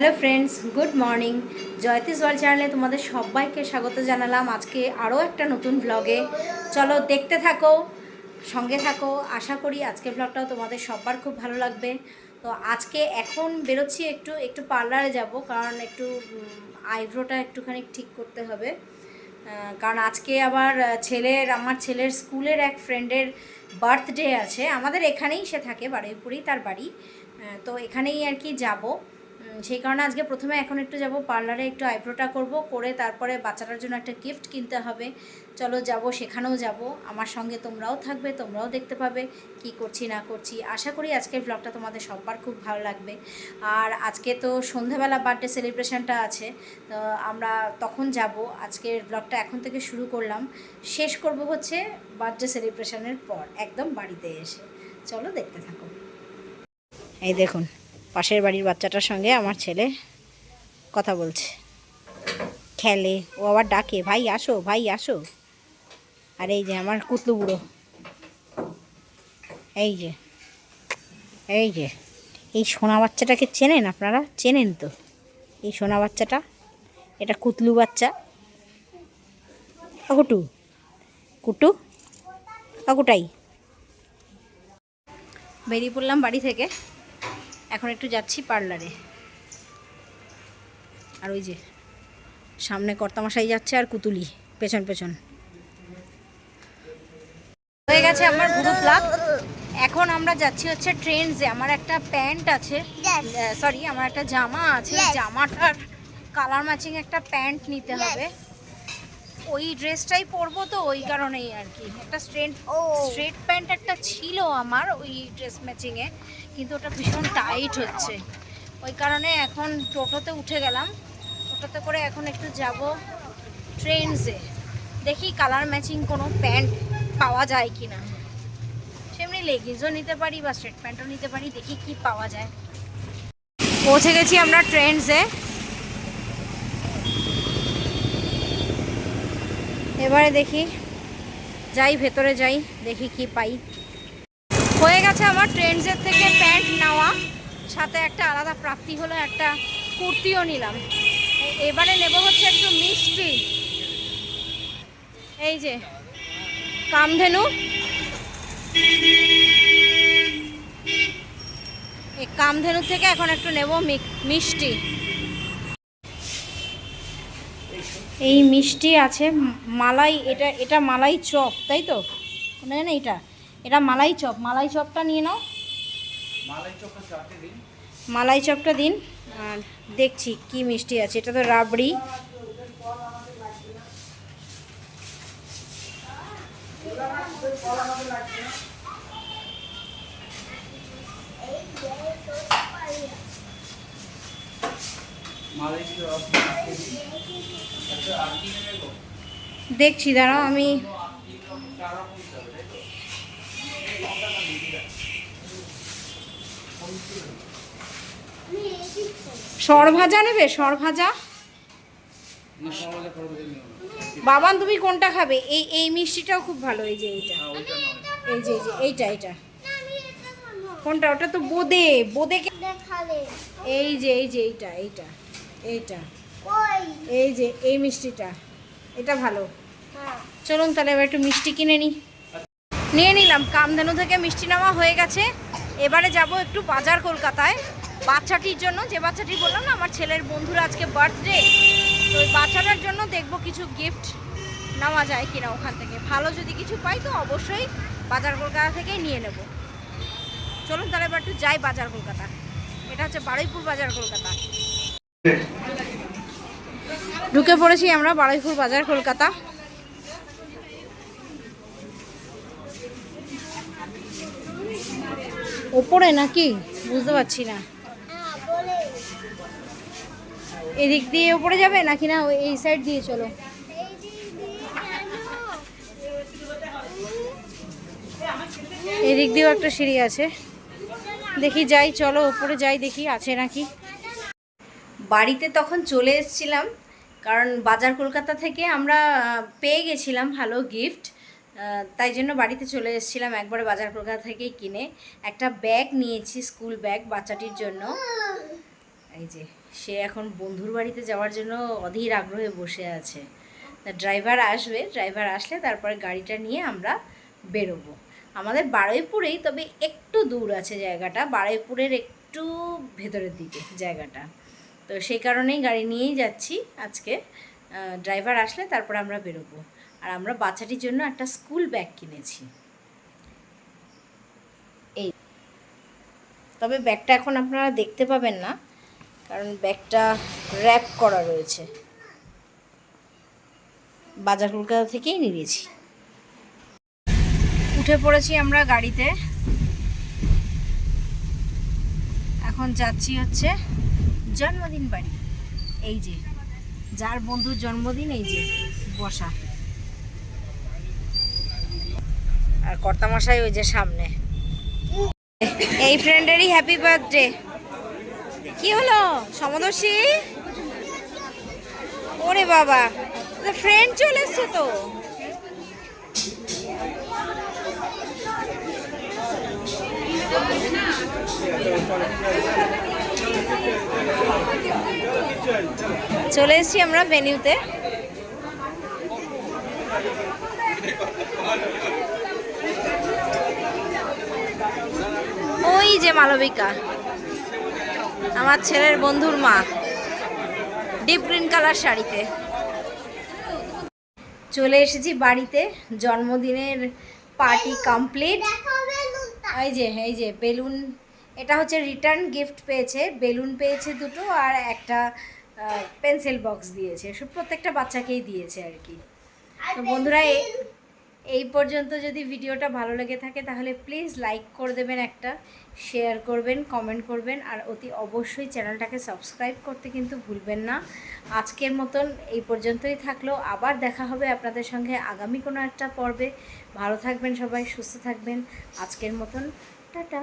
Hello friends, good morning. Jyotish world চ্যানেলে তোমাদের সবাইকে স্বাগত জানালাম আজকে আরও একটা নতুন ভ্লগে। চলো দেখতে থাকো, সঙ্গে থাকো। আশা করি আজকের ভ্লগটাও তোমাদের সবার খুব ভালো লাগবে। তো আজকে এখন বেরোচ্ছি, একটু একটু পার্লারে যাব, কারণ একটু আইব্রোটা একটুখানি ঠিক করতে হবে। কারণ আজকে আবার আমার ছেলের স্কুলের এক ফ্রেন্ডের বার্থডে আছে। আমাদের এখানেই সে থাকে, বারুইপুরেই তার বাড়ি। তো এখানেই আর কি যাব। সেই কারণে আজকে প্রথমে এখন একটু যাব পার্লারে, একটু আইব্রোটা করব, করে তারপরে বাচ্চাটার জন্য একটা গিফট কিনতে হবে। চলো যাব, সেখানেও যাব। আমার সঙ্গে তোমরাও থাকবে, তোমরাও দেখতে পাবে কি করছি না করছি। আশা করি আজকের ব্লগটা তোমাদের সবার খুব ভালো লাগবে। আর আজকে তো সন্ধ্যাবেলা বার্থডে সেলিব্রেশনটা আছে, তো আমরা তখন যাব। আজকের ব্লগটা এখন থেকে শুরু করলাম, শেষ করব হচ্ছে বার্থডে সেলিব্রেশনের পর, একদম বাড়িতে এসে। চলো দেখতে থাকো। এই দেখুন, পাশের বাড়ির বাচ্চাটার সঙ্গে আমার ছেলে কথা বলছে, খেলে। ও আবার ডাকে, ভাই আসো, ভাই আসো। আর এই যে আমার কুতলু বুড়ো, এই যে এই যে এই সোনা বাচ্চাটাকে চেনেন আপনারা? চেনেন তো এই সোনা বাচ্চাটা? এটা কুতলু বাচ্চা। কুটু কুটু কাকুটাই। বেরিয়ে পড়লাম বাড়ি থেকে, এখন একটু যাচ্ছি পার্লারে। আর ওই যে সামনে কর্তামশাই যাচ্ছে, আর কুতুলি পেছন পেছন। হয়ে গেছে আমার গুরু প্লাগ। এখন আমরা যাচ্ছি হচ্ছে ট্রেন্ডসে। আমার একটা প্যান্ট আছে, সরি আমার একটা জামা আছে, জামাটার কালার ম্যাচিং একটা প্যান্ট নিতে হবে। ওই ড্রেসটাই পরবো, তো ওই কারণেই আর কি। একটা স্ট্রেট প্যান্ট একটা ছিল আমার ওই ড্রেস ম্যাচিংয়ে, কিন্তু ওটা ভীষণ টাইট হচ্ছে। ওই কারণে এখন টোটোতে উঠে গেলাম। টোটোতে করে এখন একটু যাব ট্রেন্ডসে, দেখি কালার ম্যাচিং কোনো প্যান্ট পাওয়া যায় কি না। সেমনি লেগিংসও নিতে পারি বা স্ট্রেট প্যান্টও নিতে পারি, দেখি কি পাওয়া যায়। পৌঁছে গেছি আমরা ট্রেন্ডসে। এবারে দেখি, যাই ভেতরে যাই, দেখি কি পাই। হয়ে গেছে আমার ট্রেন্ডসের থেকে প্যান্ট নেওয়া, সাথে একটা আলাদা প্রাপ্তি হলো, একটা কুর্তিও নিলাম। এবারে নেব হচ্ছে একটু মিষ্টি। এই যে কামধেনু, এই কামধেনু থেকে এখন একটু নেব মিষ্টি। এই মিষ্টি আছে মালাই, এটা মালাই চপ, তাই তো? না না, এটা মালাই চপ। মালাই চপটা নিয়ে নাও, মালাই চপটা দিন। আর দেখছি কি মিষ্টি আছে। এটা তো রাবড়ি। দেখছি, দাঁড়াও আমি। সরভাজা নেবে? সরভাজা বাবান, তুমি কোনটা খাবে? এই মিষ্টিটাও খুব ভালো। এই যে এইটা, এই যে এইটা কোনটা? ওটা তো বোঁদে। বোঁদেকে এই যে এইটা এই যে এই মিষ্টিটা, এটা ভালো। চলুন তাহলে এবার একটু মিষ্টি কিনে নিয়ে নিলাম। কামধেনু থেকে মিষ্টি নেওয়া হয়ে গেছে। এবারে যাব একটু বাজার কলকাতায় বাচ্চাটির জন্য। যে বাচ্চাটি বললাম না, আমার ছেলের বন্ধুরা আজকে বার্থডে, তো ওই বাচ্চাটার জন্য দেখব কিছু গিফট নেওয়া যায় কিনা ওখান থেকে। ভালো যদি কিছু পাই তো অবশ্যই বাজার কলকাতা থেকেই নিয়ে নেব। চলুন তাহলে এবার একটু যাই বাজার কলকাতা। এটা হচ্ছে বারুইপুর বাজার কলকাতা। ঢুকে পড়েছি আমরা বারুইপুর বাজার কলকাতা। ওপরে নাকি বুঝতে পারছি না। এদিক দিয়ে ওপরে যাবে নাকি না এই সাইড দিয়ে? চলো, এদিক দিয়েও একটা সিঁড়ি আছে, দেখি যাই। চলো ওপরে যাই, দেখি আছে নাকি। বাড়িতে তখন চলে এসেছিলাম, কারণ বাজার কলকাতা থেকে আমরা পেয়ে গেছিলাম ভালো গিফট, তাই জন্য বাড়িতে চলে এসেছিলাম একবারে বাজার কলকাতা থেকেই কিনে। একটা ব্যাগ নিয়েছি, স্কুল ব্যাগ বাচ্চাটির জন্য। এই যে সে এখন বন্ধুর বাড়িতে যাওয়ার জন্য অধীর আগ্রহে বসে আছে। তা ড্রাইভার আসবে, ড্রাইভার আসলে তারপরে গাড়িটা নিয়ে আমরা বেরোবো। আমাদের বারুইপুরেই, তবে একটু দূর আছে জায়গাটা, বারুইপুরের একটু ভেতরের দিকে জায়গাটা। তো সেই কারণেই গাড়ি নিয়েই যাচ্ছি আজকে। ড্রাইভার আসলে তারপর আমরা বেরোবো। আর আমরা বাচ্চাটির জন্য একটা স্কুল ব্যাগ কিনেছি। এই, তবে ব্যাগটা এখন আপনারা দেখতে পাবেন না, কারণ ব্যাগটা র্যাপ করা রয়েছে। বাজার কলকাতা থেকেই নিয়েছি। উঠে পড়েছি আমরা গাড়িতে, এখন যাচ্ছি হচ্ছে জন্মদিন বাড়ি। এই যে যার বন্ধুর জন্মদিন, এই যে বসা, আর কর্তামশাই ওই যে সামনে। এই ফ্রেন্ডেরই হ্যাপি বার্থডে। কি হলো সমদর্শী? ওরে বাবা, ফ্রেন্ড চলে এসছে তো। চলে এসেছি আমরা ভেনিউতে। ওই যে মালবিকা, আমার ছেলের বন্ধুর মা, ডিপ গ্রিন কালার শাড়িতে। চলে এসেছি বাড়িতে, জন্মদিনের পার্টি কমপ্লিট। এই যে বেলুন, এটা হচ্ছে রিটার্ন গিফট পেয়েছে, বেলুন পেয়েছে দুটো, আর একটা পেন্সিল বক্স দিয়েছে, সব প্রত্যেকটা বাচ্চাকেই দিয়েছে আর কি। তো বন্ধুরা, এই পর্যন্ত যদি ভিডিওটা ভালো লেগে থাকে তাহলে প্লিজ লাইক করে দেবেন, একটা শেয়ার করবেন, কমেন্ট করবেন, আর অতি অবশ্যই চ্যানেলটাকে সাবস্ক্রাইব করতে কিন্তু ভুলবেন না। আজকের মতন এই পর্যন্তই থাকলো, আবার দেখা হবে আপনাদের সঙ্গে আগামী কোনো একটা পর্বে। ভালো থাকবেন সবাই, সুস্থ থাকবেন। আজকের মতন টাটা।